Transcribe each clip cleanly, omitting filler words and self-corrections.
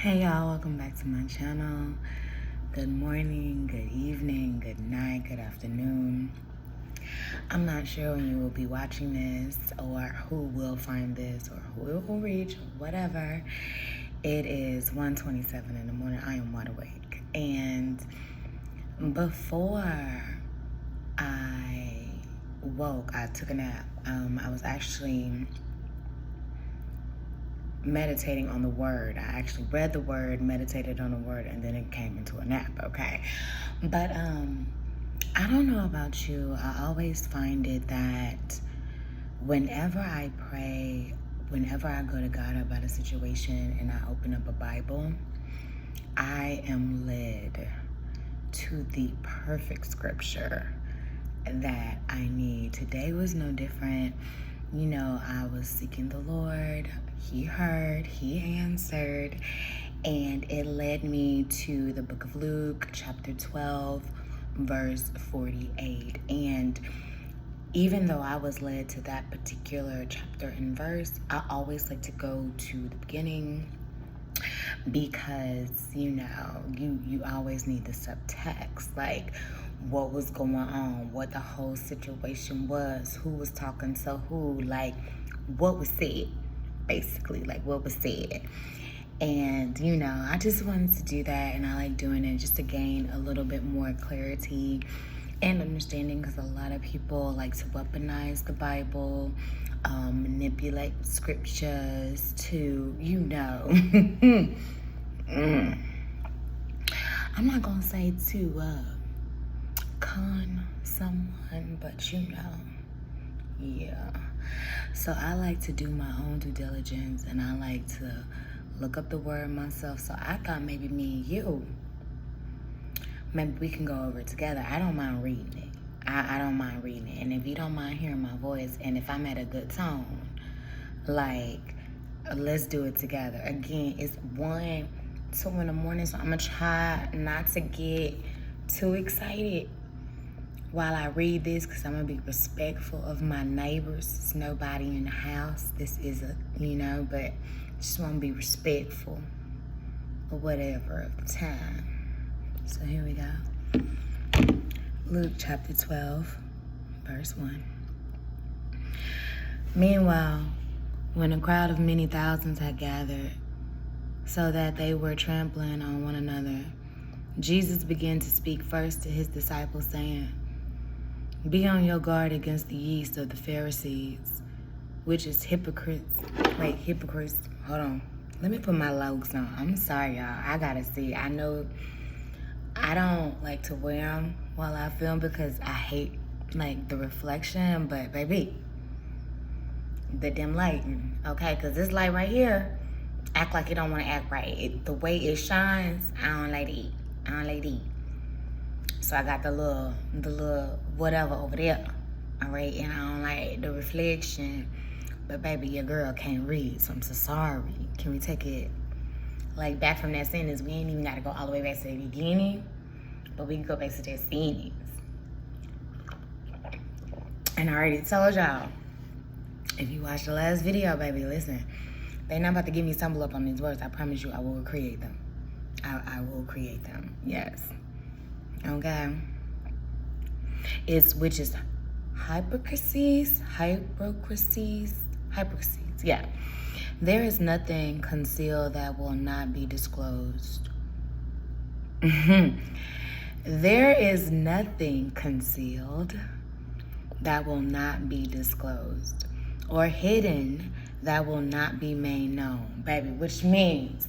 Hey y'all, welcome back to my channel. Good morning, good evening, good night, good afternoon. I'm not sure when you will be watching this or who will find this or who it will reach, whatever. It is 1:27 in the morning. I am wide awake. And before I woke, I took a nap. I was actually meditating on the word. I actually read the word, meditated on the word, and then it came into a nap, okay? But I don't know about you. I always find it that whenever I pray, whenever I go to God about a situation and I open up a Bible, I am led to the perfect scripture that I need. Today was no different. You know, I was seeking the Lord. He heard, he answered, and it led me to the book of Luke, chapter 12, verse 48. And even though I was led to that particular chapter and verse, I always like to go to the beginning because, you always need the subtext, like what was going on, what the whole situation was, who was talking to who, like what was said, basically, like what was said. And, I just wanted to do that, and I like doing it just to gain a little bit more clarity and understanding, because a lot of people like to weaponize the Bible, manipulate scriptures to, I'm not gonna say to con someone, but yeah. So I like to do my own due diligence, and I like to look up the word myself. So I thought maybe me and you, maybe we can go over it together. I don't mind reading it. I don't mind reading it. And if you don't mind hearing my voice, and if I'm at a good tone, like, let's do it together. Again, it's 1, 2 in the morning, so I'm gonna try not to get too excited while I read this, because I'm gonna be respectful of my neighbors. There's nobody in the house. This is but just wanna be respectful or whatever of the time. So here we go. Luke chapter 12, verse 1. Meanwhile, when a crowd of many thousands had gathered, so that they were trampling on one another, Jesus began to speak first to his disciples, saying, "Be on your guard against the yeast of the Pharisees, which is hypocrites." Wait, hypocrites. Hold on. Let me put my locs on. I'm sorry, y'all. I gotta see. I know I don't like to wear them while I film because I hate, like, the reflection. But, baby, the dim lighting, okay? Because this light right here act like it don't want to act right. The way it shines, I don't like to eat. I don't like to eat. So I got the little whatever over there, all right? And I don't like the reflection. But baby, your girl can't read, so I'm so sorry. Can we take it, like, back from that sentence? We ain't even got to go all the way back to the beginning, but we can go back to that sentence. And I already told y'all, if you watched the last video, baby, listen, they not about to give me stumble up on these words. I promise you, I will create them. I will create them, yes. Okay. Which is hypocrisies, yeah. There is nothing concealed that will not be disclosed. There is nothing concealed that will not be disclosed, or hidden that will not be made known, baby, which means,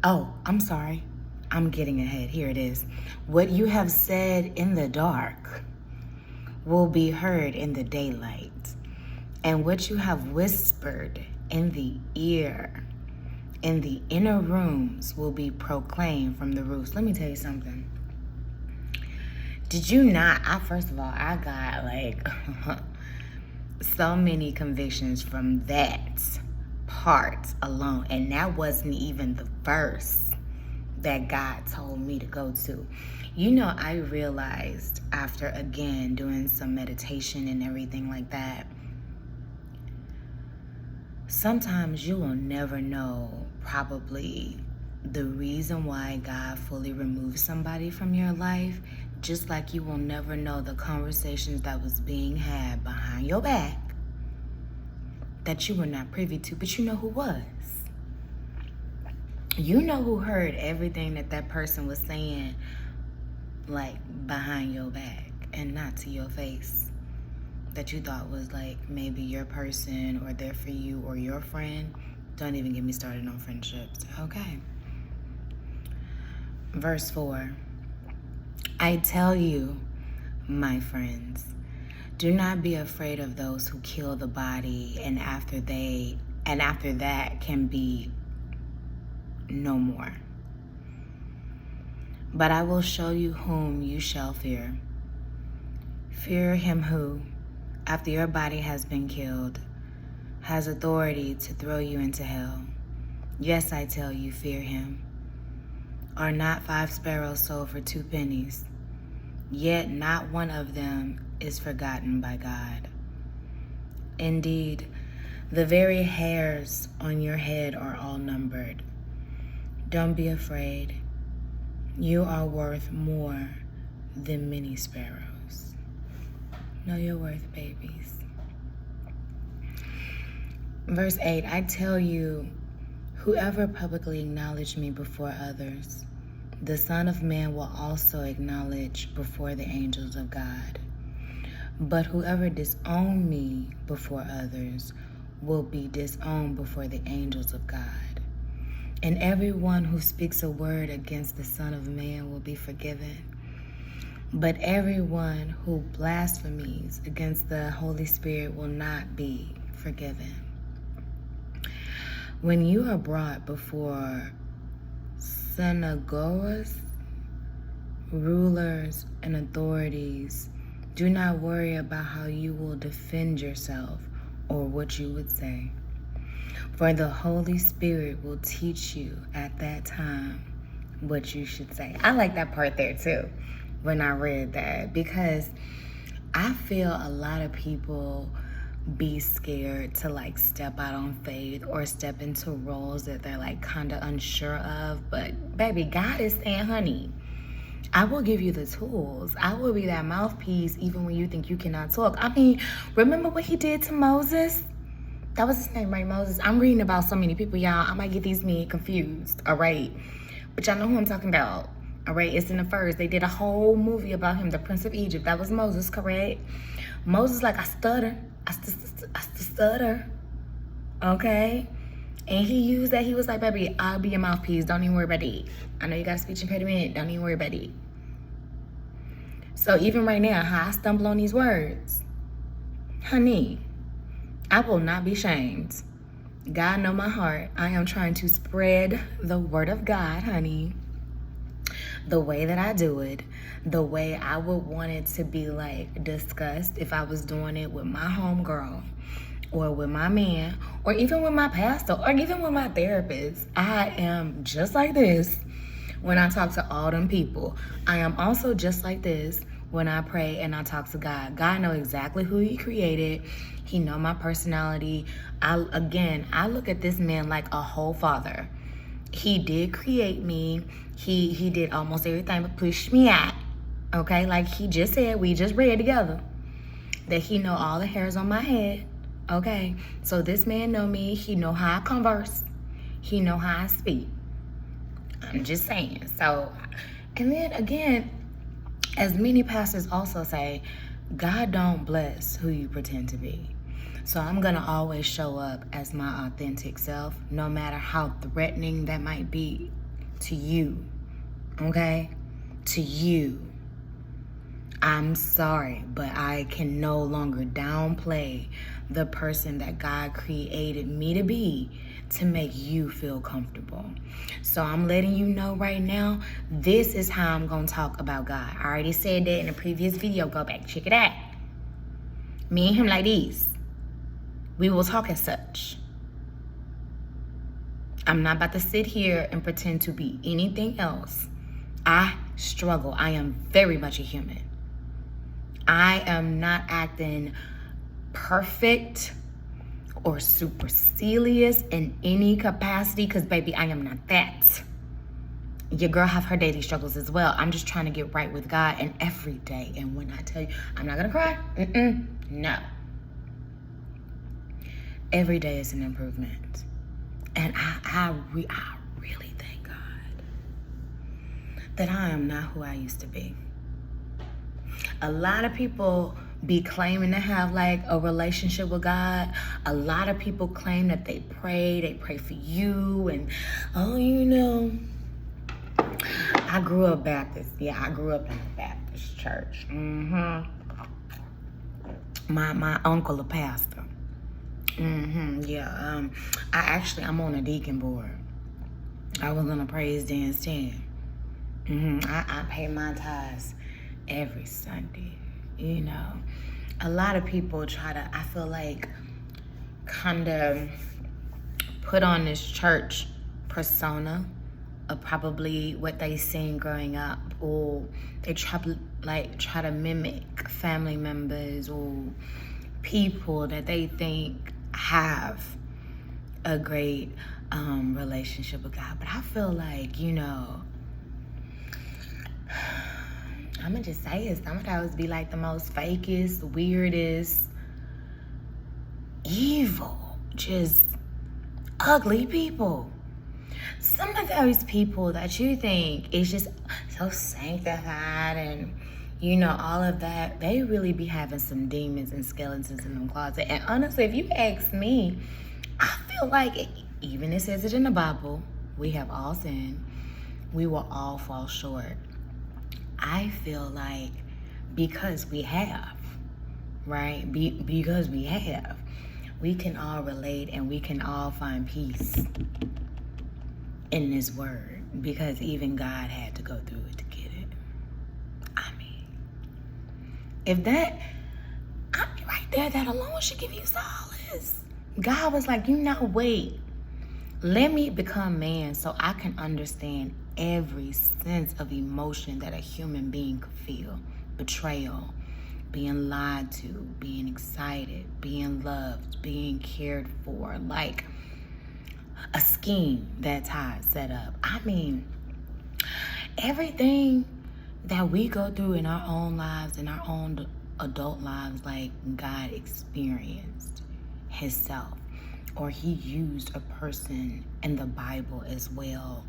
oh, I'm sorry, I'm getting ahead. Here it is. What you have said in the dark will be heard in the daylight, and what you have whispered in the ear in the inner rooms will be proclaimed from the roofs. Let me tell you something. Did you not? First of all, I got like so many convictions from that part alone, and that wasn't even the verse that God told me to go to. I realized after, again, doing some meditation and everything like that, sometimes you will never know probably the reason why God fully removed somebody from your life, just like you will never know the conversations that was being had behind your back that you were not privy to, but you know who was. You know who heard everything that person was saying, like, behind your back and not to your face, that you thought was, like, maybe your person or there for you or your friend. Don't even get me started on friendships, okay? Verse 4, I tell you, my friends, do not be afraid of those who kill the body, and after that can be no more. But I will show you whom you shall fear. Fear him who, after your body has been killed, has authority to throw you into hell. Yes, I tell you, fear him. Are not 5 sparrows sold for 2 pennies? Yet not one of them is forgotten by God. Indeed, the very hairs on your head are all numbered. Don't be afraid. You are worth more than many sparrows. Know your worth, babies. Verse 8, I tell you, whoever publicly acknowledged me before others, the Son of Man will also acknowledge before the angels of God. But whoever disowned me before others will be disowned before the angels of God. And everyone who speaks a word against the Son of Man will be forgiven. But everyone who blasphemes against the Holy Spirit will not be forgiven. When you are brought before synagogues, rulers, and authorities, do not worry about how you will defend yourself or what you would say. For the Holy Spirit will teach you at that time what you should say. I like that part there too when I read that, because I feel a lot of people be scared to like step out on faith or step into roles that they're like kind of unsure of. But baby, God is saying, honey, I will give you the tools. I will be that mouthpiece even when you think you cannot talk. I mean, remember what he did to Moses? That was his name, right? Moses. I'm reading about so many people, y'all. I might get these men confused, all right? But y'all know who I'm talking about, all right? It's in the first. They did a whole movie about him, the Prince of Egypt. That was Moses, correct? Moses like, I stutter. I stutter, okay? And he used that. He was like, baby, I'll be your mouthpiece. Don't even worry about it. I know you got a speech impediment. Don't even worry about it. So even right now, how I stumble on these words, honey, I will not be shamed. God know my heart. I am trying to spread the word of God, honey, the way that I do it, the way I would want it to be like discussed if I was doing it with my homegirl or with my man or even with my pastor or even with my therapist. I am just like this when I talk to all them people. I am also just like this when I pray and I talk to God. God know exactly who he created. He know my personality. I look at this man like a whole father. He did create me. He did almost everything but push me out. Okay, like he just said, we just read together that he know all the hairs on my head. Okay, so this man know me. He know how I converse. He know how I speak. I'm just saying. So, and then again, as many pastors also say, God don't bless who you pretend to be. So I'm going to always show up as my authentic self, no matter how threatening that might be to you, okay? To you. I'm sorry, but I can no longer downplay the person that God created me to be to make you feel comfortable. So I'm letting you know right now, this is how I'm going to talk about God. I already said that in a previous video. Go back, check it out. Me and him like this. We will talk as such. I'm not about to sit here and pretend to be anything else. I struggle. I am very much a human. I am not acting perfect or supercilious in any capacity, because baby, I am not that. Your girl have her daily struggles as well. I'm just trying to get right with God, and every day. And when I tell you, I'm not gonna cry. No. Every day is an improvement. And I really thank God that I am not who I used to be. A lot of people be claiming to have like a relationship with God. A lot of people claim that they pray for you, and I grew up Baptist. Yeah, I grew up in a Baptist church. My uncle a pastor. Yeah. I'm on a deacon board. I was on a praise dance team. I pay my tithes every Sunday. A lot of people try to, I feel like, kind of put on this church persona of probably what they seen growing up, or they try to mimic family members or people that they think have a great relationship with God. But I feel like, I'm gonna just say it, some of those be like the most fakest, weirdest, evil, just ugly people. Some of those people that you think is just so sanctified and all of that, they really be having some demons and skeletons in them closet. And honestly, if you ask me, I feel like even it says it in the Bible, we have all sinned, we will all fall short. I feel like because we have, right? Because we have, we can all relate and we can all find peace in this word, because even God had to go through it to get it. I mean, if that, right there, that alone should give you solace. God was like, wait, let me become man so I can understand every sense of emotion that a human being could feel. Betrayal, being lied to, being excited, being loved, being cared for, like a scheme that Ty set up. I mean, everything that we go through in our own lives, in our own adult lives, like God experienced himself, or he used a person in the Bible as well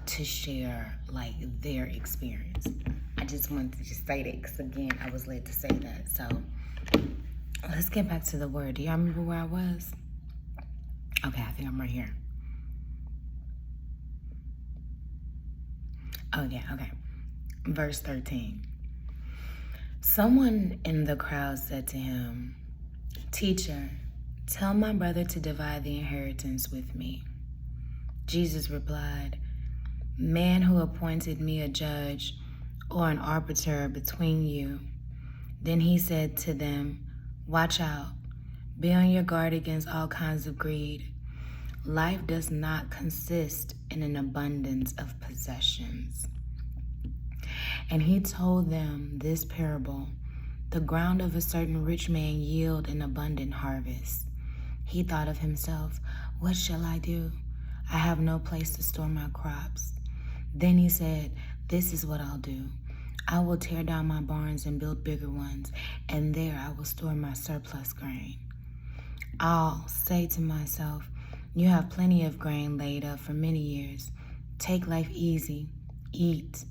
to share like their experience. I just wanted to just say that because again, I was led to say that. So let's get back to the word. Do y'all remember where I was? Okay, I think I'm right here. Oh yeah, okay. Verse 13. Someone in the crowd said to him, "Teacher, tell my brother to divide the inheritance with me." Jesus replied, "Man who appointed me a judge or an arbiter between you?" Then he said to them, "Watch out. Be on your guard against all kinds of greed. Life does not consist in an abundance of possessions." And he told them this parable: the ground of a certain rich man yielded an abundant harvest. He thought of himself, "What shall I do? I have no place to store my crops." Then he said, "This is what I'll do. I will tear down my barns and build bigger ones, and there I will store my surplus grain. I'll say to myself, you have plenty of grain laid up for many years. Take life easy, eat,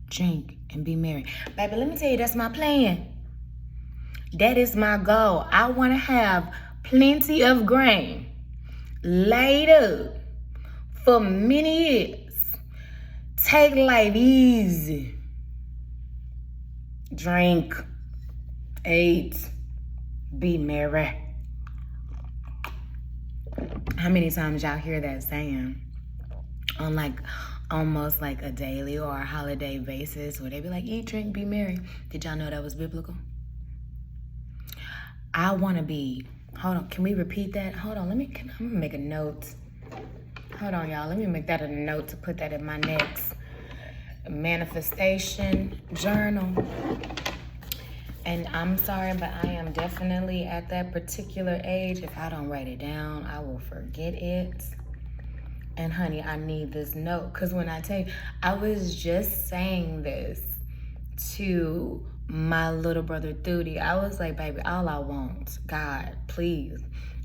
drink, and be merry." Baby, let me tell you, that's my plan. That is my goal. I want to have plenty of grain laid up for many years. Take life easy. Drink, eat, be merry. How many times y'all hear that saying on like almost like a daily or a holiday basis, where they be like, eat, drink, be merry? Did y'all know that was biblical? I want to be, hold on, can we repeat that? Hold on, I'm gonna make a note. Hold on, y'all, let me make that a note to put that in my next manifestation journal. And I'm sorry, but I am definitely at that particular age. If I don't write it down, I will forget it. And honey, I need this note. Because when I tell you, I was just saying this to my little brother Thudi. I was like, baby, all I want, God, please.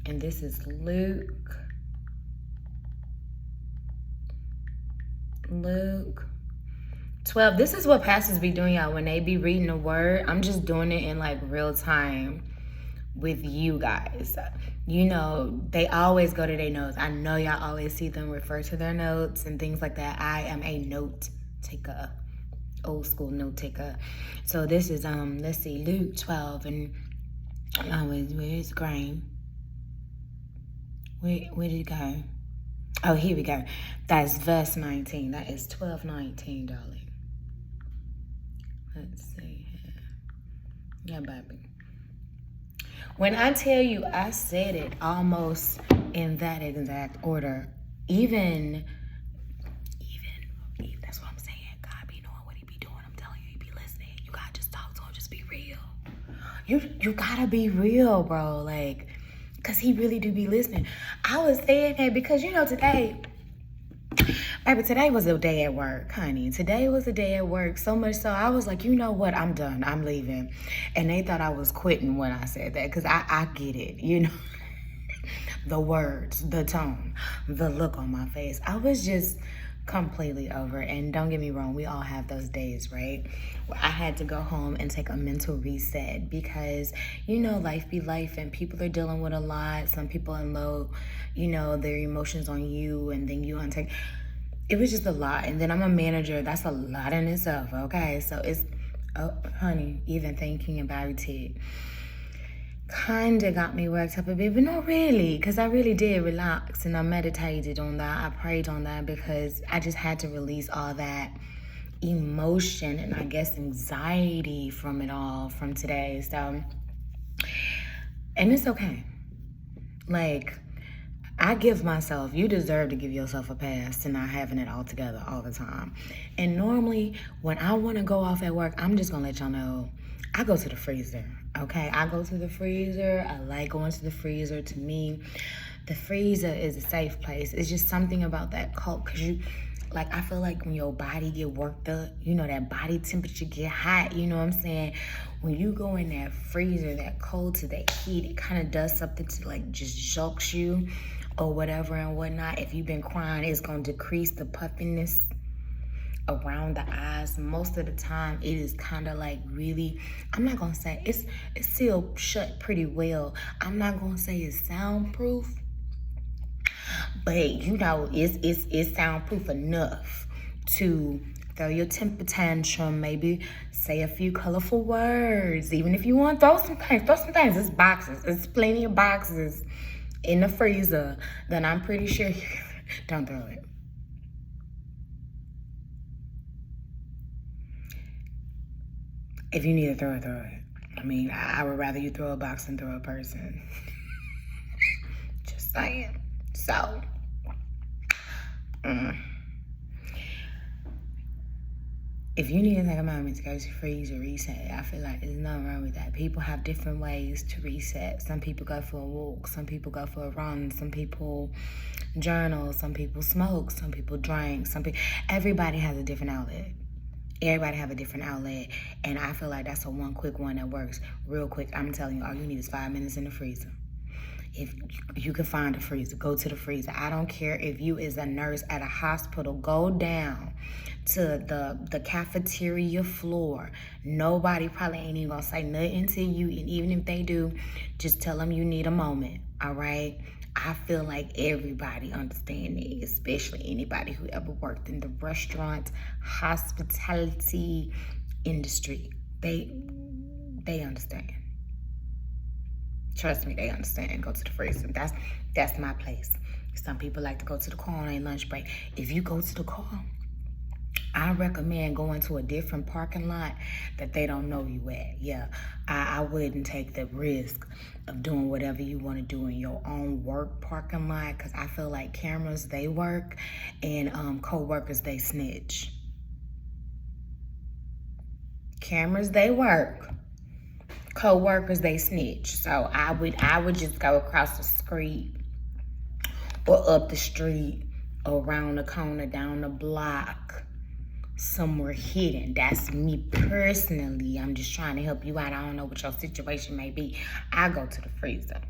And this is Luke 12. This is what pastors be doing, y'all, when they be reading the word. I'm just doing it in like real time with you guys. You know, they always go to their notes. I know y'all always see them refer to their notes and things like that. I am a note taker, old school note taker. So this is let's see, Luke 12, and where's Graham? Where did it go? Oh, here we go. That's verse 19. That is 12:19, darling. Let's see here. Yeah, baby. When I tell you, I said it almost in that exact order. Even, that's what I'm saying. God be knowing what he be doing. I'm telling you, he be listening. You gotta just talk to him. Just be real. You gotta be real, bro. Like, because he really do be listening. I was saying that because, you know, today was a day at work, honey. Today was a day at work. So much so, I was like, you know what? I'm done. I'm leaving. And they thought I was quitting when I said that because I get it, you know. The words, the tone, the look on my face. I was just completely over. And don't get me wrong, we all have those days, right? Where I had to go home and take a mental reset because, you know, life be life and people are dealing with a lot. Some people unload, you know, their emotions on you and then you untake. It was just a lot. And then I'm a manager. That's a lot in itself, okay? So it's, oh, honey, even thinking about it kind of got me worked up a bit, but not really, because I really did relax and I meditated on that. I prayed on that because I just had to release all that emotion and I guess anxiety from it all from today. So, and it's okay. Like, I give myself, you deserve to give yourself a pass to not having it all together all the time. And normally when I want to go off at work, I'm just going to let y'all know, I go to the freezer, okay? I go to the freezer. I like going to the freezer. To me, the freezer is a safe place. It's just something about that cold, because you, like, I feel like when your body get worked up, you know, that body temperature get hot, you know what I'm saying? When you go in that freezer, that cold to that heat, it kind of does something to, like, just shocks you or whatever and whatnot. If you've been crying, it's going to decrease the puffiness around the eyes. Most of the time it is kind of like really, I'm not gonna say it's still shut pretty well. I'm not gonna say it's soundproof, but you know it's soundproof enough to throw your temper tantrum, maybe say a few colorful words. Even if you want to throw some things. It's boxes. It's plenty of boxes in the freezer that I'm pretty sure don't throw it. If you need to throw it, throw it. I mean, I would rather you throw a box than throw a person. Just saying. So, if you need to take a moment to go to freezer reset, I feel like there's nothing wrong with that. People have different ways to reset. Some people go for a walk. Some people go for a run. Some people journal. Some people smoke. Some people drink. Everybody has a different outlet. Everybody have a different outlet, and I feel like that's a one quick one that works real quick. I'm telling you, all you need is 5 minutes in the freezer. If you can find a freezer, go to the freezer. I don't care if you is a nurse at a hospital, go down to the cafeteria floor. Nobody probably ain't even gonna say nothing to you, and even if they do, just tell them you need a moment, all right? I feel like everybody understands it, especially anybody who ever worked in the restaurant, hospitality industry. They understand. Trust me, they understand. Go to the freezer. That's my place. Some people like to go to the car on a lunch break. If you go to the car, I recommend going to a different parking lot that they don't know you at. Yeah, I wouldn't take the risk of doing whatever you want to do in your own work parking lot, because I feel like cameras, they work, and co-workers, they snitch. Cameras, they work, co-workers, they snitch. So I would just go across the street or up the street, around the corner, down the block, somewhere hidden. That's me personally. I'm just trying to help you out. I don't know what your situation may be. I go to the freezer.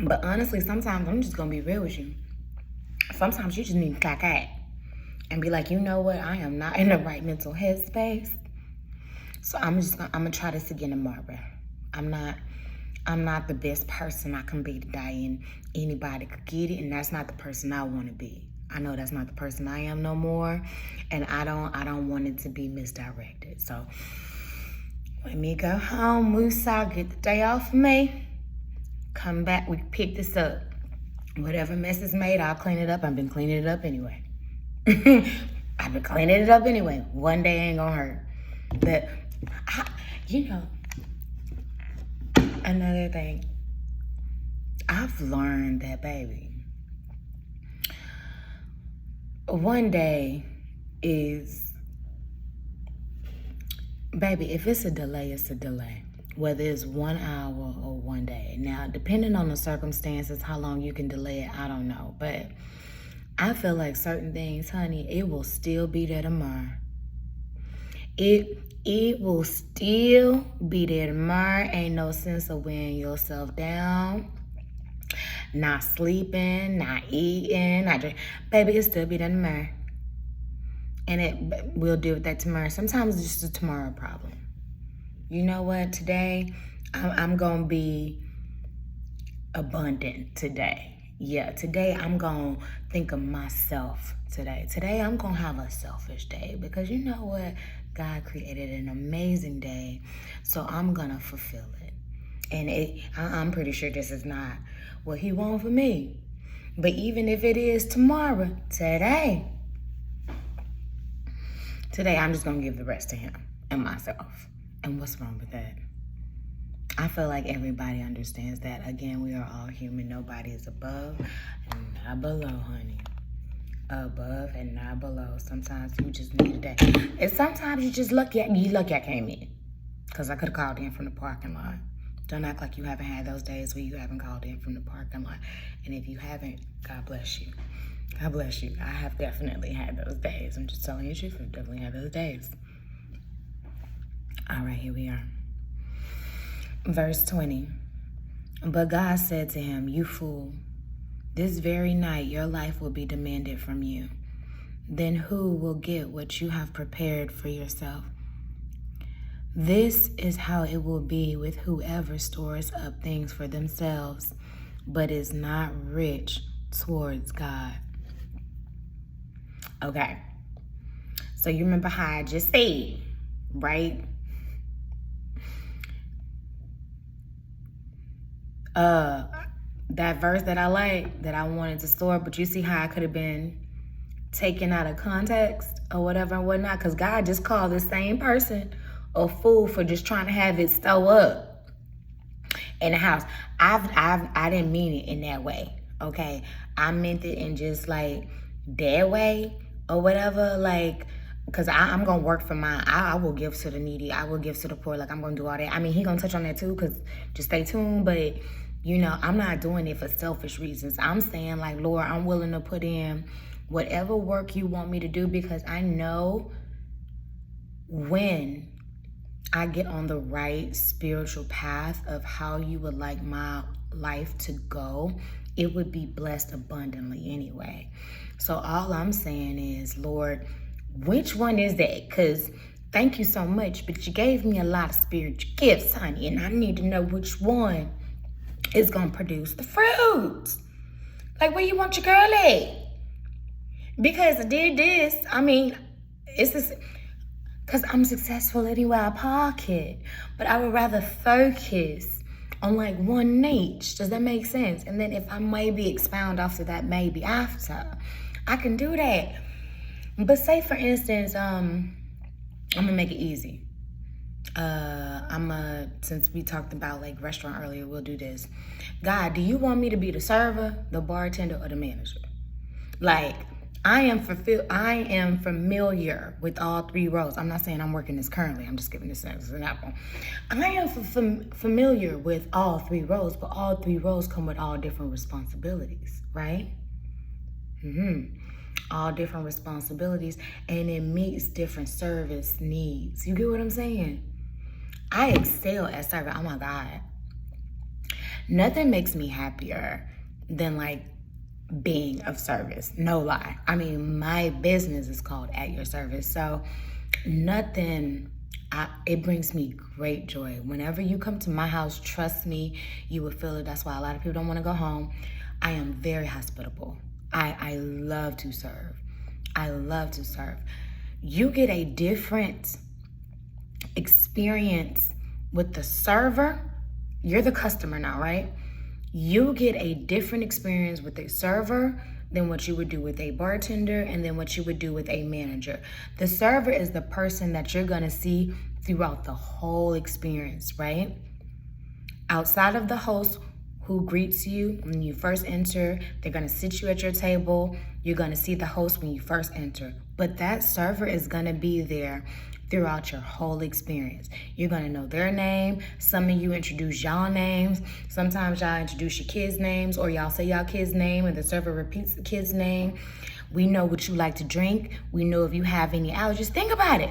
But honestly, sometimes I'm just gonna be real with you. Sometimes you just need to clock out and be like, you know what? I am not in the right mental headspace. So I'm gonna try this again tomorrow. I'm not the best person I can be today, and anybody could get it, and that's not the person I want to be. I know that's not the person I am no more, and I don't want it to be misdirected. So let me go home, Musa, get the day off of me. Come back, we pick this up. Whatever mess is made, I'll clean it up. I've been cleaning it up anyway. I've been cleaning it up anyway. One day ain't gonna hurt. But, another thing, I've learned that, baby, one day is, baby, if it's a delay, it's a delay. Whether it's 1 hour or 1 day. Now, depending on the circumstances, how long you can delay it, I don't know. But I feel like certain things, honey, it will still be there tomorrow. It will still be there tomorrow. Ain't no sense of wearing yourself down, not sleeping, not eating, not drinking. Baby, it'll still be there tomorrow. And we'll deal with that tomorrow. Sometimes it's just a tomorrow problem. You know what? Today, I'm going to be abundant today. Yeah, today I'm going to think of myself today. Today I'm going to have a selfish day because you know what? God created an amazing day, so I'm going to fulfill it. And I'm pretty sure this is not what he wants for me. But even if it is tomorrow, today I'm just going to give the rest to him and myself. And what's wrong with that? I feel like everybody understands that. Again, we are all human. Nobody is above and not below, honey. Above and not below. Sometimes you just need a day. And sometimes you just lucky I came in. Because I could have called in from the parking lot. Don't act like you haven't had those days where you haven't called in from the parking lot. And if you haven't, God bless you. God bless you. I have definitely had those days. I'm just telling you the truth. I've definitely had those days. All right, here we are. Verse 20. But God said to him, you fool, this very night your life will be demanded from you. Then who will get what you have prepared for yourself? This is how it will be with whoever stores up things for themselves, but is not rich towards God. Okay. So you remember how I just said, right? That verse that I like, that I wanted to store, but you see how I could have been taken out of context or whatever and whatnot, because God just called this same person a fool for just trying to have it stow up in the house. I didn't mean it in that way, okay? I meant it in just like that way or whatever, like, because I'm going to work for mine. I will give to the needy. I will give to the poor. Like, I'm going to do all that. I mean, he going to touch on that too, because just stay tuned. But, you know, I'm not doing it for selfish reasons. I'm saying, like, Lord, I'm willing to put in whatever work you want me to do, because I know when I get on the right spiritual path of how you would like my life to go, it would be blessed abundantly anyway. So all I'm saying is, Lord, which one is that? Because thank you so much, but you gave me a lot of spiritual gifts, honey, and I need to know which one is going to produce the fruit. Like, where you want your girl at? Because I did this. I mean, it's this, because I'm successful anywhere I pocket, but I would rather focus on like one niche. Does that make sense? And then if I maybe expound after that, maybe after, I can do that. But say, for instance, I'm going to make it easy. Since we talked about like restaurant earlier, we'll do this. God, do you want me to be the server, the bartender, or the manager? Like, I am familiar with all three roles. I'm not saying I'm working this currently. I'm just giving this as an example. I am familiar with all three roles, but all three roles come with all different responsibilities, right? All different responsibilities, and it meets different service needs. You get what I'm saying? I excel at serving. Oh my God. Nothing makes me happier than like being of service. No lie. I mean, my business is called At Your Service. So it brings me great joy. Whenever you come to my house, trust me, you will feel it. That's why a lot of people don't want to go home. I am very hospitable. I love to serve. I love to serve. You get a different experience with the server. You're the customer now, right? You get a different experience with a server than what you would do with a bartender and then what you would do with a manager. The server is the person that you're gonna see throughout the whole experience, right? Outside of the host who greets you when you first enter, they're gonna sit you at your table. You're gonna see the host when you first enter. But that server is gonna be there throughout your whole experience. You're gonna know their name. Some of you introduce y'all names. Sometimes y'all introduce your kids' names, or y'all say y'all kids' name and the server repeats the kid's name. We know what you like to drink. We know if you have any allergies. Think about it.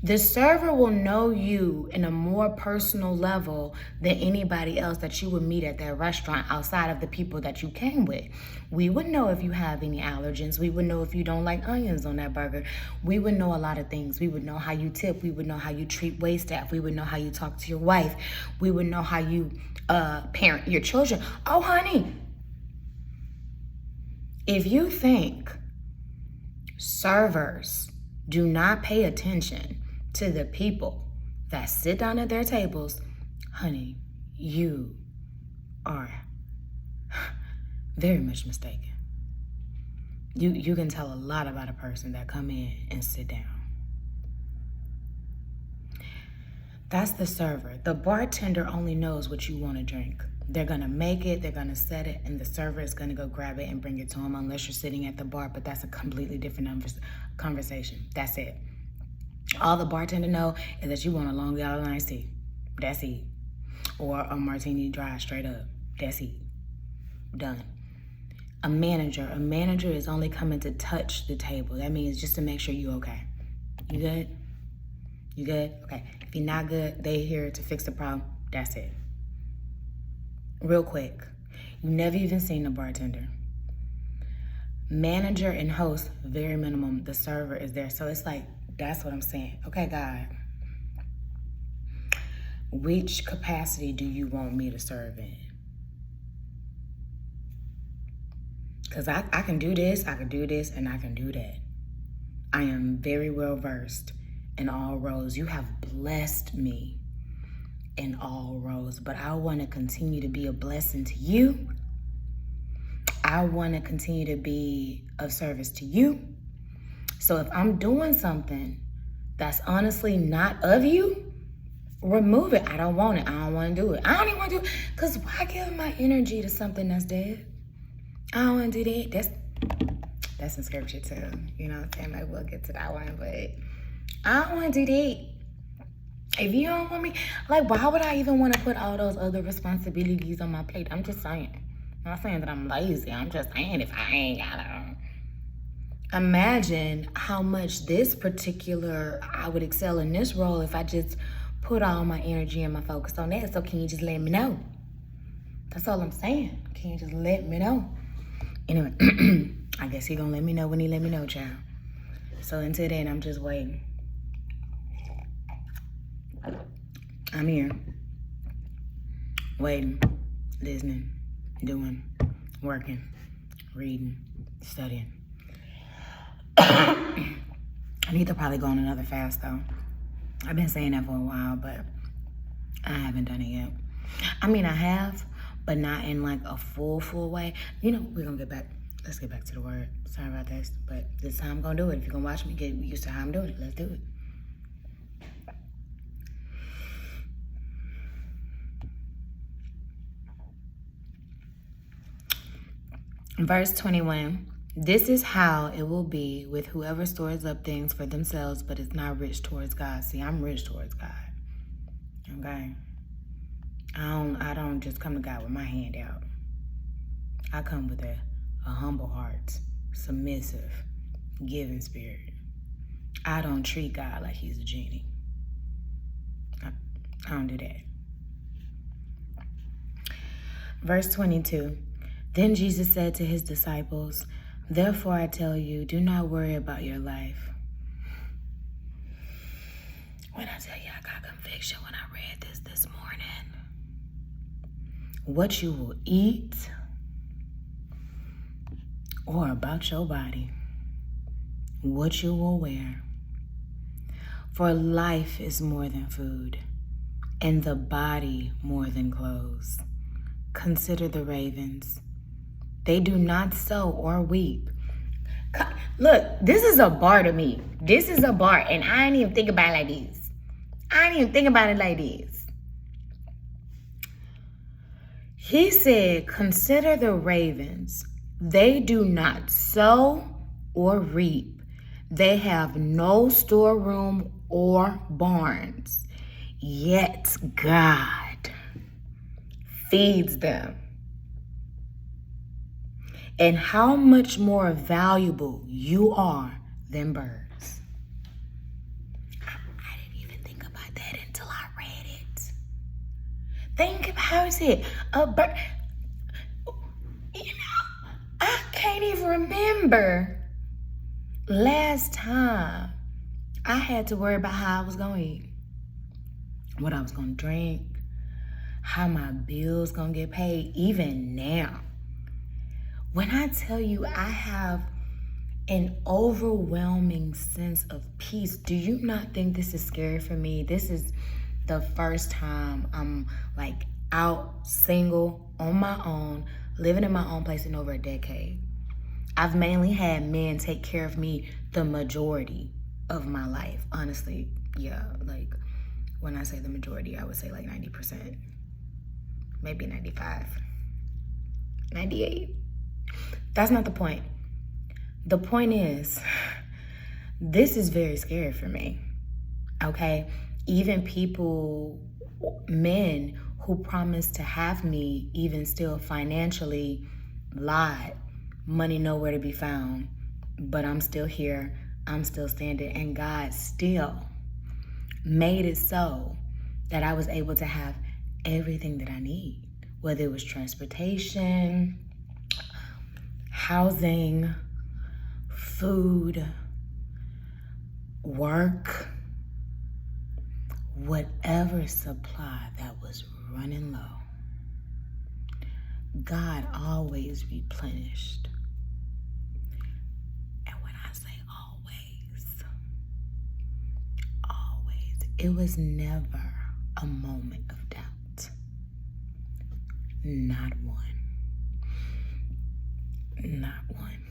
The server will know you in a more personal level than anybody else that you would meet at that restaurant outside of the people that you came with. We would know if you have any allergens. We would know if you don't like onions on that burger. We would know a lot of things. We would know how you tip. We would know how you treat waitstaff. We would know how you talk to your wife. We would know how you parent your children. Oh, honey, if you think servers do not pay attention to the people that sit down at their tables, honey, you are very much mistaken. You can tell a lot about a person that come in and sit down. That's the server. The bartender only knows what you want to drink. They're gonna make it, they're gonna set it, and the server is gonna go grab it and bring it to them unless you're sitting at the bar, but that's a completely different conversation. That's it. All the bartender know is that you want a Long Island iced tea. That's it. Or a martini dry straight up. That's it. Done. A manager is only coming to touch the table. That means just to make sure you okay. You good? You good? Okay. If you're not good, they here to fix the problem. That's it. Real quick. You never even seen a bartender. Manager and host, very minimum. The server is there. So it's like, that's what I'm saying. Okay, God, which capacity do you want me to serve in? Because I can do this, I can do this, and I can do that. I am very well versed in all roles. You have blessed me in all roles, but I want to continue to be a blessing to you. I want to continue to be of service to you. So if I'm doing something that's honestly not of you, remove it. I don't want it. I don't want to do it. I don't even want to do it. Because why give my energy to something that's dead? I don't want to do that. That's in scripture too. You know what I'm saying? Maybe we'll get to that one, but I don't want to do that. If you don't want me, like, why would I even want to put all those other responsibilities on my plate? I'm just saying. I'm not saying that I'm lazy. I'm just saying if I ain't got to. Imagine how much I would excel in this role if I just put all my energy and my focus on that. So can you just let me know? That's all I'm saying. Can you just let me know? Anyway, I guess he gonna let me know when he let me know, child. So until then, I'm just waiting. I'm here. Waiting, listening, doing, working, reading, studying. I need to probably go on another fast though. I've been saying that for a while, but I haven't done it yet. I mean, I have, but not in like a full way. You know, we're gonna let's get back to the word. Sorry about this, but this time I'm gonna do it. If you're gonna watch me get used to how I'm doing it, let's do it. Verse 21 This is how it will be with whoever stores up things for themselves but is not rich towards God. See, I'm rich towards God. Okay? I don't just come to God with my hand out. I come with a humble heart, submissive, giving spirit. I don't treat God like he's a genie. I don't do that. Verse 22. Then Jesus said to his disciples, therefore I tell you, do not worry about your life. When I tell you I got conviction when I read this morning. What you will eat or about your body. What you will wear. For life is more than food, and the body more than clothes. Consider the ravens. They do not sow or weep. Look, this is a bar to me. This is a bar, and I didn't even think about it like this. I didn't even think about it like this. He said, consider the ravens. They do not sow or reap. They have no storeroom or barns. Yet God feeds them. And how much more valuable you are than birds. I didn't even think about that until I read it. Think about how it said, a bird. You know, I can't even remember last time I had to worry about how I was going to eat, what I was going to drink, how my bills going to get paid, even now. When I tell you I have an overwhelming sense of peace, do you not think this is scary for me? This is the first time I'm like out, single, on my own, living in my own place in over a decade. I've mainly had men take care of me the majority of my life. Honestly, yeah, like when I say the majority, I would say like 90%, maybe 95, 98. That's not the point. The point is, this is very scary for me, okay? Even people, men who promised to have me, even still financially lied. Money nowhere to be found, but I'm still here. I'm still standing, and God still made it so that I was able to have everything that I need, whether it was transportation, housing, food, work, whatever supply that was running low. God always replenished. And when I say always, it was never a moment of doubt. Not one. Not one.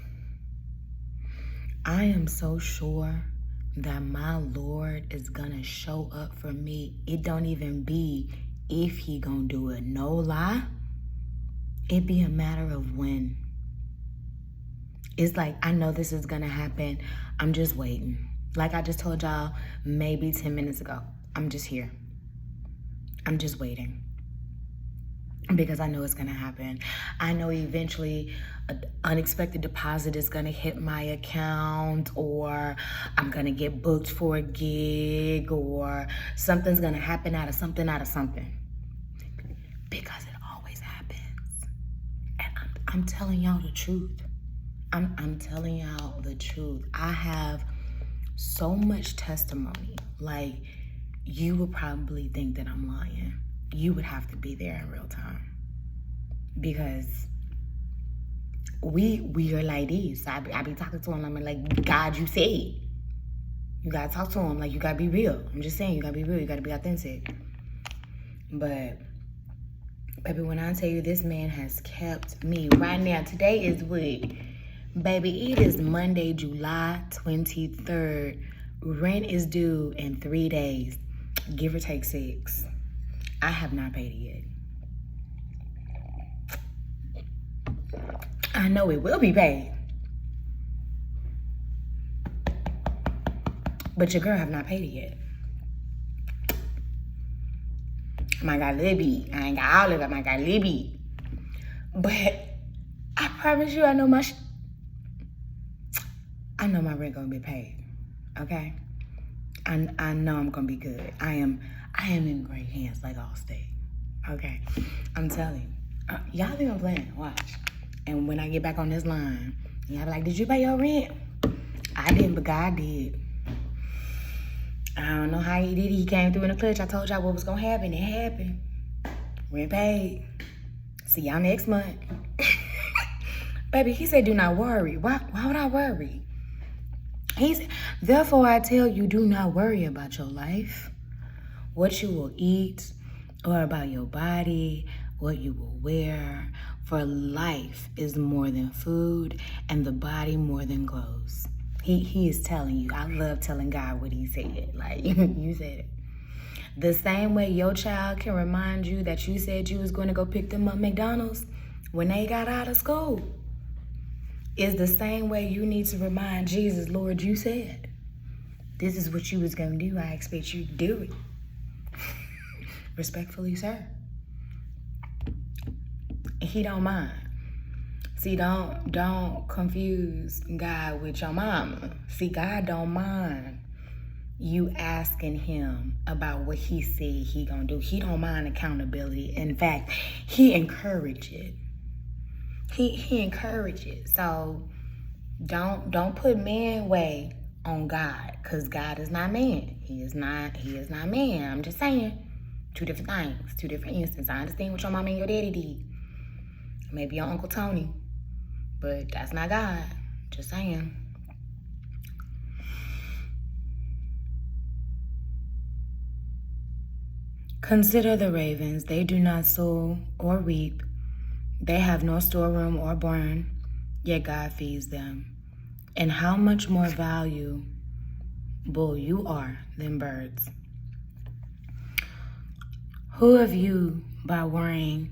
I am so sure that my Lord is gonna show up for me. It don't even be if he gonna do it. No lie. It be a matter of when. It's like, I know this is gonna happen. I'm just waiting. Like I just told y'all maybe 10 minutes ago. I'm just here. I'm just waiting. Because I know it's gonna happen. I know eventually an unexpected deposit is gonna hit my account, or I'm gonna get booked for a gig, or something's gonna happen out of something. Because it always happens. And I'm telling y'all the truth. I'm telling y'all the truth. I have so much testimony. Like, you would probably think that I'm lying. You would have to be there in real time, because we are like this. I be talking to him. I'm like, God, you said. You gotta talk to him. Like, you gotta be real. I'm just saying, you gotta be real. You gotta be authentic. But baby, when I tell you this man has kept me right now, today is what? Baby, it is Monday, July 23rd. Rent is due in 3 days, give or take 6. I have not paid it yet. I know it will be paid. But your girl have not paid it yet. I might got a little bit. I ain't got all of it. I might got a little bit. But I promise you, I know my rent gonna be paid. Okay? I know I'm gonna be good. I am in great hands like Allstate. Okay? I'm telling you. Y'all think I'm playing. Watch. And when I get back on this line, y'all be like, did you pay your rent? I didn't, but God did. I don't know how he did it. He came through in the clutch. I told y'all what was gonna happen. It happened. Rent paid. See y'all next month. Baby, he said, do not worry. Why would I worry? Therefore I tell you, do not worry about your life, what you will eat, or about your body, what you will wear. For life is more than food, and the body more than clothes. He is telling you. I love telling God what he said. Like, you said it. The same way your child can remind you that you said you was going to go pick them up McDonald's when they got out of school, is the same way you need to remind Jesus, Lord, you said this is what you was going to do. I expect you to do it. Respectfully, sir. He don't mind. See, don't confuse God with your mama. See, God don't mind you asking him about what he said he gonna do. He don't mind accountability. In fact, he encourages. He encourages. So don't put man way on God, because God is not man. He is not man. I'm just saying. Two different things, two different instances. I understand what your mama and your daddy did. Maybe your Uncle Tony. But that's not God. Just saying. Consider the ravens. They do not sow or reap. They have no storeroom or barn, yet God feeds them. And how much more valuable you are than birds. Who of you, by worrying,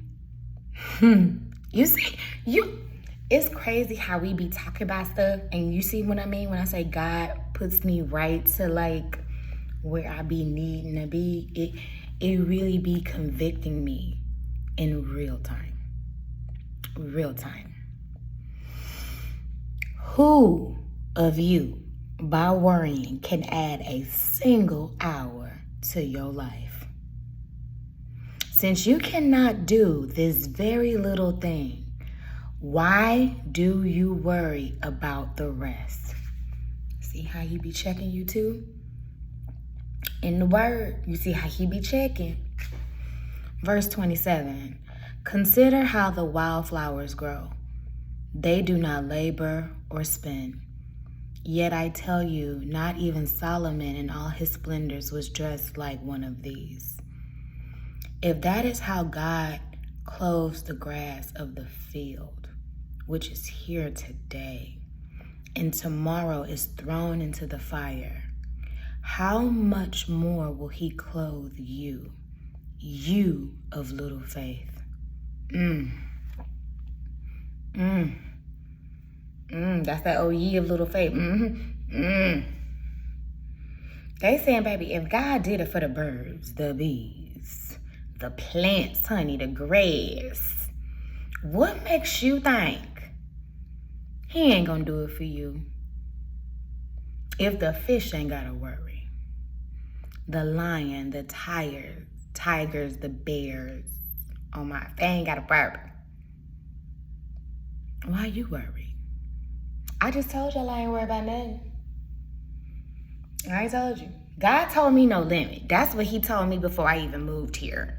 you see, it's crazy how we be talking about stuff, and you see what I mean when I say God puts me right to like where I be needing to be. It really be convicting me in real time. Real time. Who of you, by worrying, can add a single hour to your life? Since you cannot do this very little thing, why do you worry about the rest? See how he be checking you too? In the word, you see how he be checking. Verse 27, consider how the wildflowers grow. They do not labor or spin. Yet I tell you, not even Solomon in all his splendors was dressed like one of these. If that is how God clothes the grass of the field, which is here today, and tomorrow is thrown into the fire, how much more will he clothe you, you of little faith? That's that old ye of little faith. They saying, baby, if God did it for the birds, the bees, the plants, honey, the grass, what makes you think he ain't gonna do it for you? If the fish ain't gotta worry, the lion, the tigers, the bears, oh my, they ain't gotta worry. Why you worry? I just told y'all I ain't worried about nothing. I told you. God told me no limit. That's what he told me before I even moved here.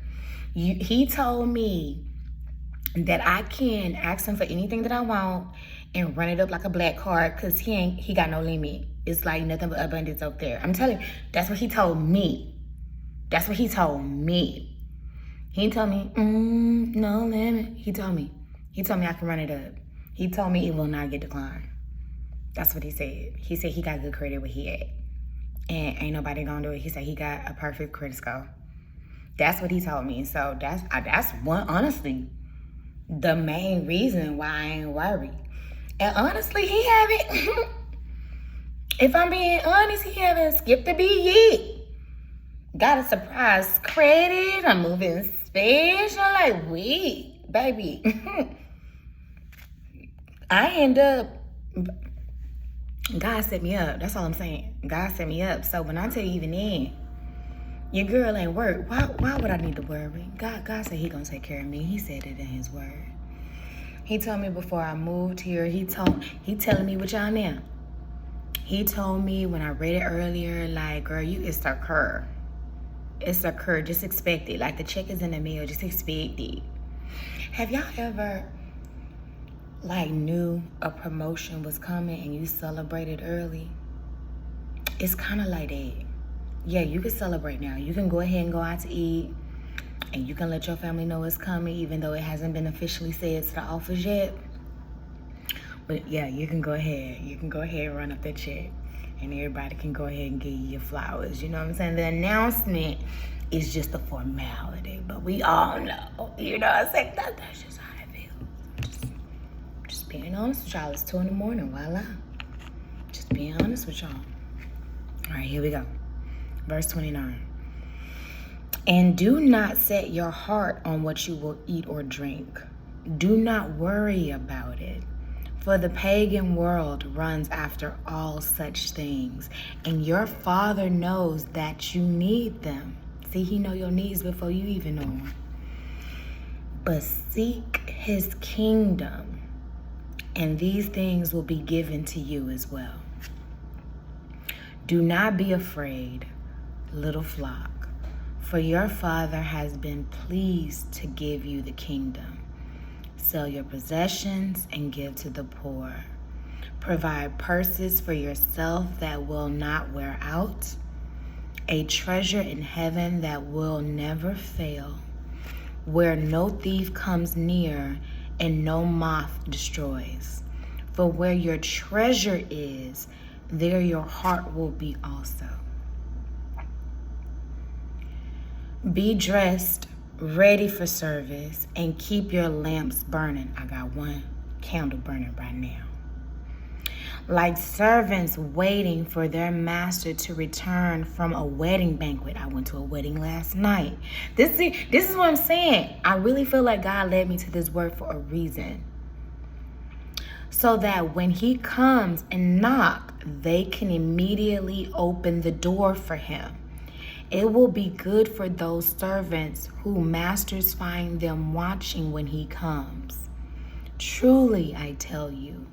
He told me that I can ask him for anything that I want and run it up like a black card, because he got no limit. It's like nothing but abundance up there. I'm telling you, that's what he told me. That's what he told me. He told me, no limit. He told me I can run it up. He told me it will not get declined. That's what he said. He said he got good credit where he at. And ain't nobody gonna do it. He said he got a perfect credit score. That's what he told me. So that's one, honestly, the main reason why I ain't worried. And honestly, he haven't If I'm being honest, he haven't skipped a beat yet. Got a surprise credit. I'm moving special. Like, wait, baby. I end up, God set me up. That's all I'm saying. God set me up. So when I tell you even then, your girl ain't work, why would I need to worry? God said he gonna take care of me. He said it in his word. He told me before I moved here, he telling me what y'all now. He told me when I read it earlier, like, girl, it's occur. It's occur. Just expect it. Like the check is in the mail. Just expect it. Have y'all ever like knew a promotion was coming and you celebrated early? It's kind of like that. Yeah, you can celebrate now. You can go ahead and go out to eat, and you can let your family know it's coming, even though it hasn't been officially said to the office yet. But yeah, you can go ahead. You can go ahead and run up that check, and everybody can go ahead and give you your flowers. You know what I'm saying? The announcement is just a formality, but we all know. You know what I'm saying? That's just how it feels. Just being honest with y'all. It's 2 a.m. Voila. Just being honest with y'all. All right, here we go. Verse 29. And do not set your heart on what you will eat or drink. Do not worry about it. For the pagan world runs after all such things, and your Father knows that you need them. See, he know your needs before you even know them. But seek his kingdom, and these things will be given to you as well. Do not be afraid, little flock, for your Father has been pleased to give you the kingdom. Sell your possessions and give to the poor. Provide purses for yourself that will not wear out, a treasure in heaven that will never fail, where no thief comes near and no moth destroys. For where your treasure is, there your heart will be also. Be dressed, ready for service, and keep your lamps burning. I got one candle burning right now. Like servants waiting for their master to return from a wedding banquet. I went to a wedding last night. This is what I'm saying. I really feel like God led me to this word for a reason. So that when he comes and knock, they can immediately open the door for him. It will be good for those servants who masters find them watching when he comes. Truly, I tell you,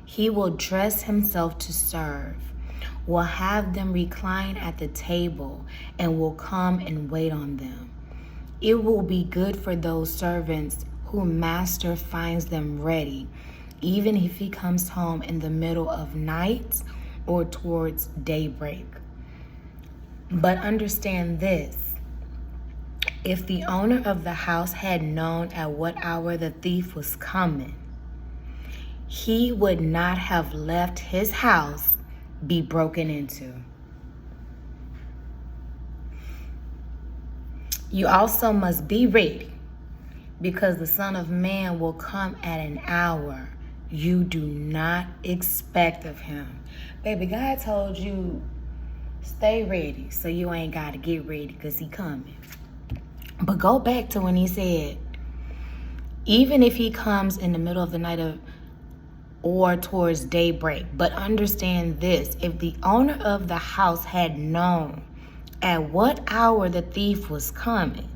he will dress himself to serve, will have them recline at the table, and will come and wait on them. It will be good for those servants who master finds them ready, even if he comes home in the middle of night or towards daybreak. But understand this, if the owner of the house had known at what hour the thief was coming, he would not have left his house be broken into. You also must be ready, because the Son of Man will come at an hour you do not expect of him. Baby, God told you, stay ready, so you ain't got to get ready because he coming. But go back to when he said, even if he comes in the middle of the night or towards daybreak. But understand this, if the owner of the house had known at what hour the thief was coming,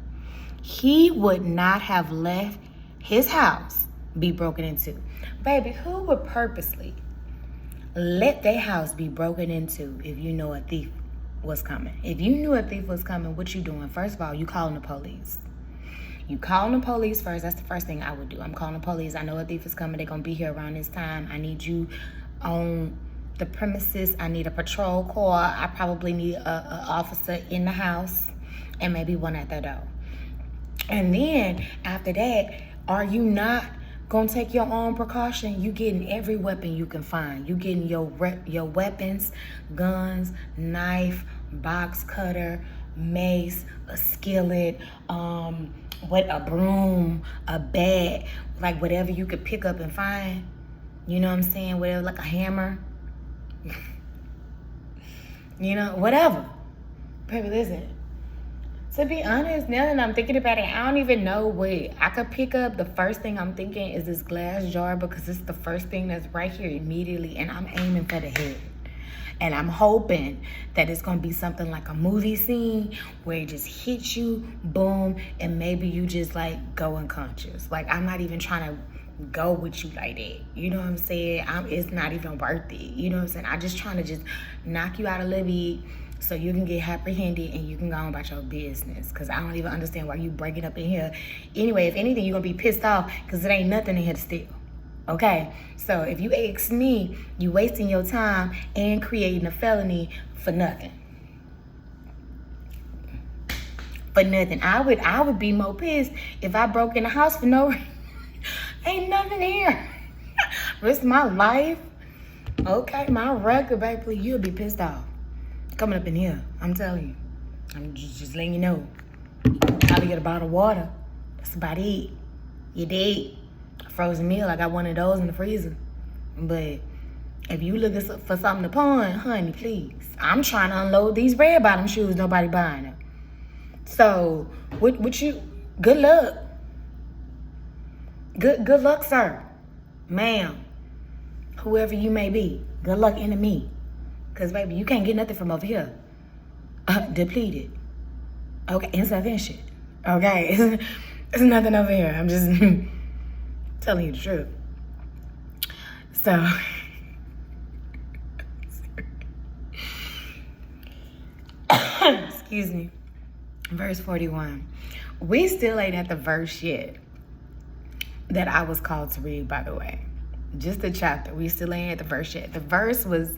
he would not have left his house be broken into. Baby, who would purposely let their house be broken into if you know a thief was coming? If you knew a thief was coming, what you doing? First of all, you calling the police. You calling the police first. That's the first thing I would do. I'm calling the police. I know a thief is coming. They're going to be here around this time. I need you on the premises. I need a patrol car. I probably need a officer in the house and maybe one at the door. And then after that, are you not going to take your own precaution? You getting every weapon you can find. You getting your weapons, guns, knife, box cutter, mace, a skillet, a broom, a bat, like whatever you could pick up and find. You know what I'm saying? Whatever, like a hammer. Whatever. Baby, listen. To be honest, now that I'm thinking about it, I don't even know what I could pick up. The first thing I'm thinking is this glass jar because it's the first thing that's right here immediately, and I'm aiming for the head. And I'm hoping that it's going to be something like a movie scene where it just hits you, boom, and maybe you just like go unconscious. Like, I'm not even trying to go with you like that. You know what I'm saying? It's not even worth it. You know what I'm saying? I'm just trying to just knock you out a little bit so you can get apprehended and you can go on about your business. Because I don't even understand why you breaking up in here. Anyway, if anything, you're going to be pissed off because there ain't nothing in here to steal. Okay? So if you ask me, you wasting your time and creating a felony for nothing. For nothing. I would be more pissed if I broke in the house for no reason. Ain't nothing here. Risk my life. Okay, my record, baby, you'll be pissed off. Coming up in here, I'm telling you. I'm just letting you know. Probably get a bottle of water. That's about it. You did. Frozen meal, I got one of those in the freezer. But if you looking for something to pawn, honey, please. I'm trying to unload these red bottom shoes. Nobody buying them. So, what you? Good luck. Good luck, sir, ma'am, whoever you may be. Good luck into me, cause baby, you can't get nothing from over here. Depleted. Okay, insufficient. Okay, there's nothing over here. I'm just telling you the truth. So, excuse me. Verse 41. We still ain't at the verse yet that I was called to read, by the way. Just the chapter. We still ain't at the verse yet. The verse was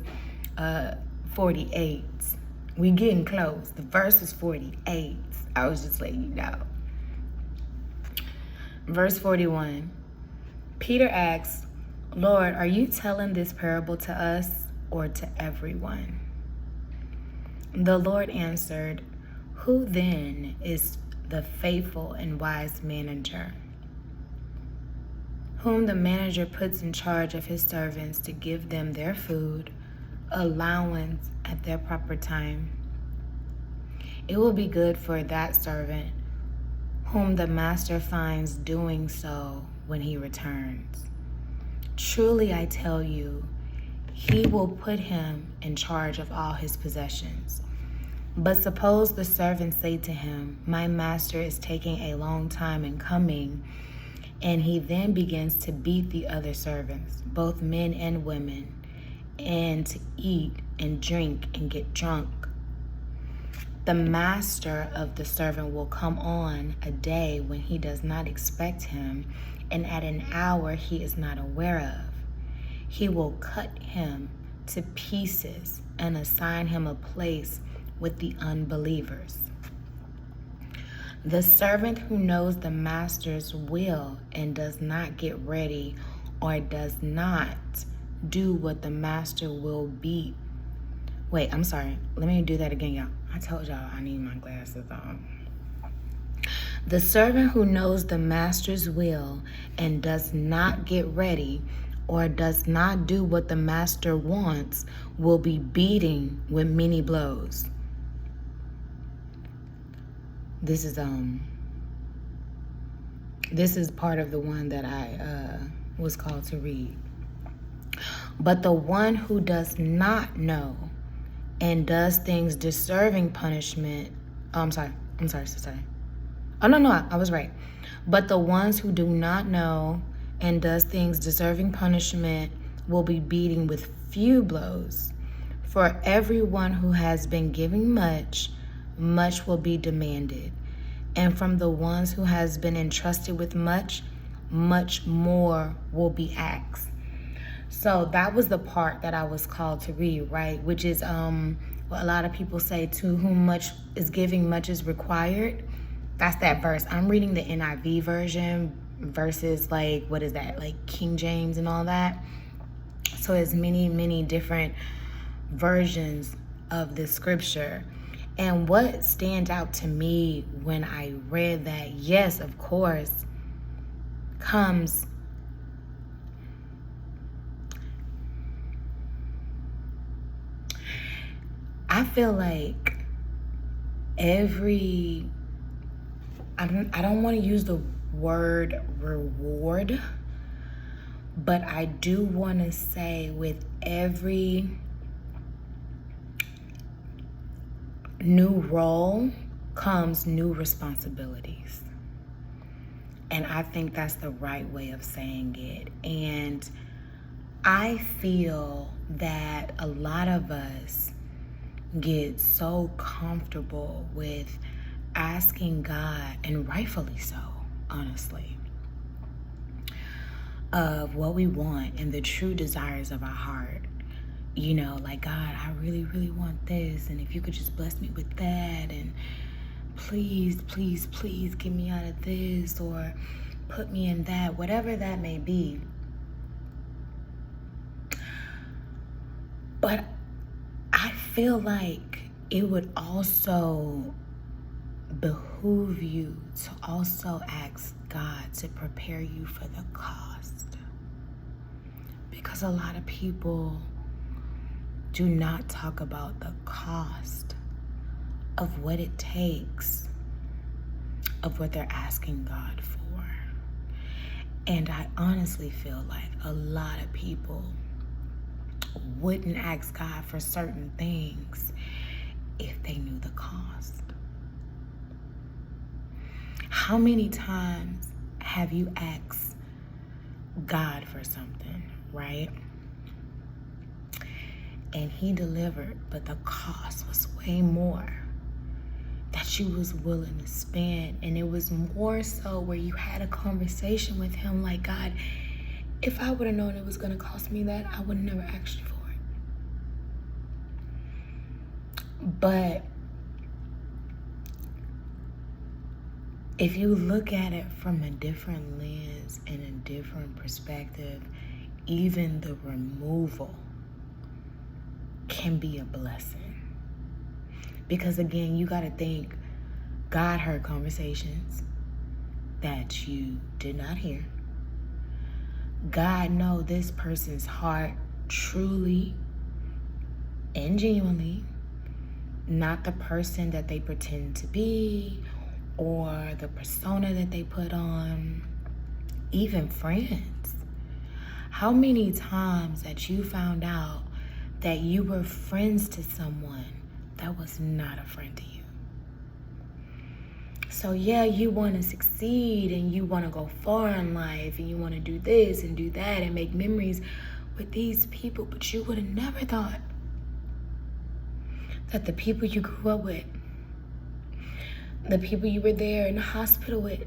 48. We getting close. The verse was 48. I was just letting you know. Verse 41. Peter asks, Lord, are you telling this parable to us or to everyone? The Lord answered, who then is the faithful and wise manager, whom the manager puts in charge of his servants to give them their food, allowance at their proper time? It will be good for that servant whom the master finds doing so when he returns. Truly I tell you, he will put him in charge of all his possessions. But suppose the servant say to him, my master is taking a long time in coming, and he then begins to beat the other servants, both men and women, and to eat and drink and get drunk. The master of the servant will come on a day when he does not expect him, and at an hour he is not aware of. He will cut him to pieces and assign him a place with the unbelievers. The servant who knows the master's will and does not get ready or does not do what the master will be. Wait, I'm sorry. Let me do that again, y'all. I told y'all I need my glasses on. The servant who knows the master's will and does not get ready or does not do what the master wants will be beaten with many blows. This is part of the one that I was called to read. But the one who does not know and does things deserving punishment. Oh, I'm sorry. Oh, no, I was right. But the ones who do not know and does things deserving punishment will be beaten with few blows. For everyone who has been given much, much will be demanded. And from the ones who has been entrusted with much, much more will be asked. So that was the part that I was called to read, right? Which is what a lot of people say, to whom much is given, much is required. That's that verse. I'm reading the NIV version versus like, what is that? Like King James and all that. So it's many, many different versions of the scripture. And what stands out to me when I read that, yes, of course, comes I feel like I don't want to use the word reward, but I do want to say with every new role comes new responsibilities. And I think that's the right way of saying it. And I feel that a lot of us get so comfortable with asking God, and rightfully so, honestly, of what we want and the true desires of our heart. You know, like, God, I really, really want this, and if you could just bless me with that, and please, please, please get me out of this, or put me in that, whatever that may be. But I feel like it would also behoove you to also ask God to prepare you for the cost. Because a lot of people do not talk about the cost of what it takes, of what they're asking God for. And I honestly feel like a lot of people wouldn't ask God for certain things if they knew the cost. How many times have you asked God for something, right? And he delivered, but the cost was way more that you was willing to spend. And it was more so where you had a conversation with him like, God, if I would have known it was going to cost me that, I would have never asked you for it. But if you look at it from a different lens and a different perspective, even the removal can be a blessing. Because again, you got to think, God heard conversations that you did not hear. God knows this person's heart truly and genuinely, not the person that they pretend to be or the persona that they put on, even friends. How many times that you found out that you were friends to someone that was not a friend to you? So yeah, you want to succeed and you want to go far in life and you want to do this and do that and make memories with these people, but you would have never thought that the people you grew up with, the people you were there in the hospital with,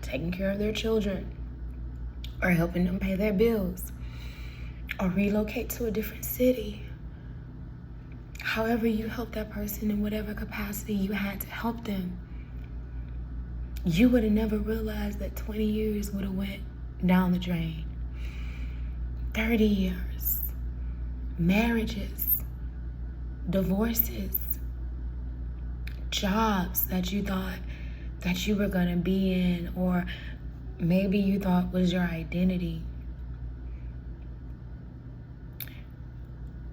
taking care of their children or helping them pay their bills or relocate to a different city, however you help that person in whatever capacity you had to help them, you would have never realized that 20 years would have went down the drain. 30 years, marriages, divorces, jobs that you thought that you were gonna be in, or maybe you thought was your identity.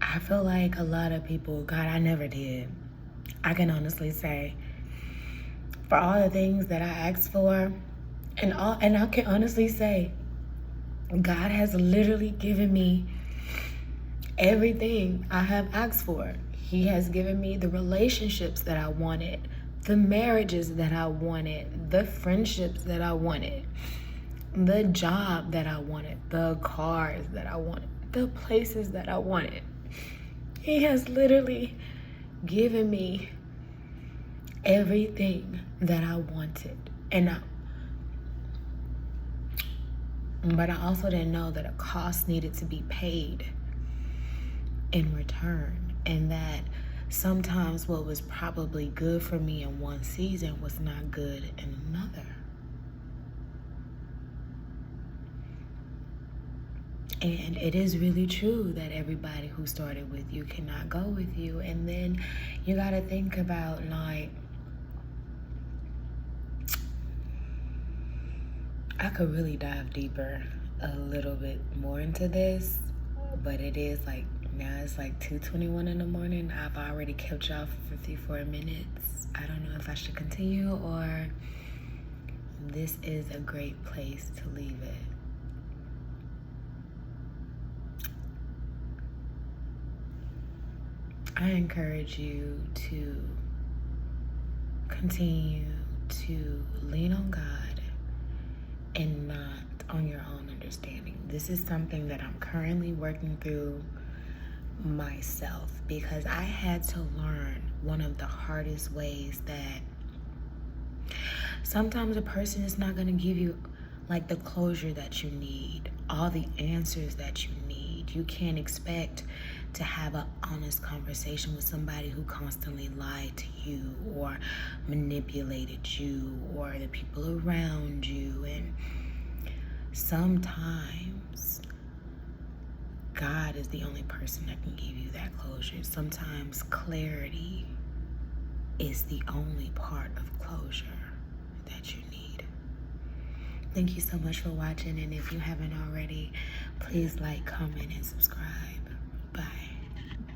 I feel like a lot of people, God, I never did. I can honestly say, for all the things that I asked for, and I can honestly say, God has literally given me everything I have asked for. He has given me the relationships that I wanted, the marriages that I wanted, the friendships that I wanted, the job that I wanted, the cars that I wanted, the places that I wanted. He has literally given me everything that I wanted. But I also didn't know that a cost needed to be paid in return, and that sometimes what was probably good for me in one season was not good in another. And it is really true that everybody who started with you cannot go with you. And then you got to think about, like, I could really dive deeper a little bit more into this, but it is like Now it's like 2:21 in the morning. I've already kept y'all for 54 minutes. I don't know if I should continue or this is a great place to leave it. I encourage you to continue to lean on God and not on your own understanding. This is something that I'm currently working through myself because I had to learn one of the hardest ways that sometimes a person is not going to give you like the closure that you need, all the answers that you need. You can't expect to have an honest conversation with somebody who constantly lied to you or manipulated you or the people around you. And sometimes God is the only person that can give you that closure. Sometimes clarity is the only part of closure that you need. Thank you so much for watching, and if you haven't already, please like, comment, and subscribe. Bye.